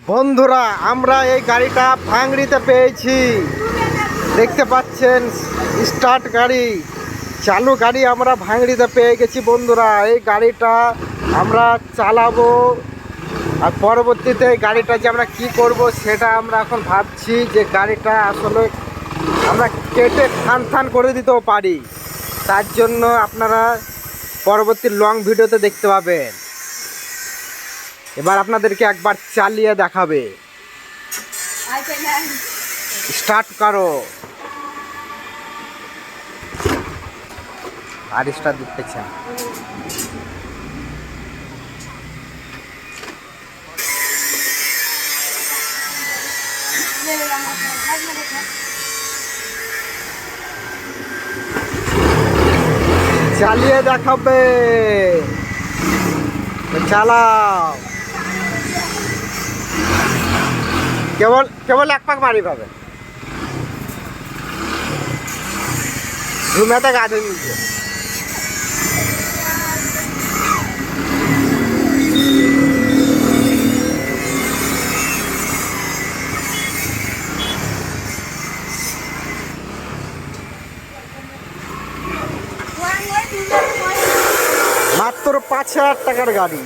বন্ধুরা আমরা এই গাড়িটা ভাঙড়িতে পেয়েছি। দেখতে পাচ্ছেন স্টার্ট গাড়ি, চালু গাড়ি আমরা ভাঙড়িতে পেয়ে গেছি। বন্ধুরা এই গাড়িটা আমরা চালাবো, আর পরবর্তীতে এই গাড়িটা যে আমরা কি করব সেটা আমরা এখন ভাবছি। যে গাড়িটা আসলে আমরা কেটে থান করে দিতেও পারি, তার জন্য আপনারা পরবর্তী লং ভিডিওতে দেখতে পাবেন। এবার আপনাদেরকে একবার চালিয়ে দেখাবে। স্টার্ট করো। আর স্টার্ট দিতেছে। চালিয়ে দেখাবে, চালাও। কেবল কেবল এক পাক মারি পাবে, ঘুমাতে গা ধুয়ে নিচ্ছে। মাত্র ৫,০০০ টাকার গাড়ি।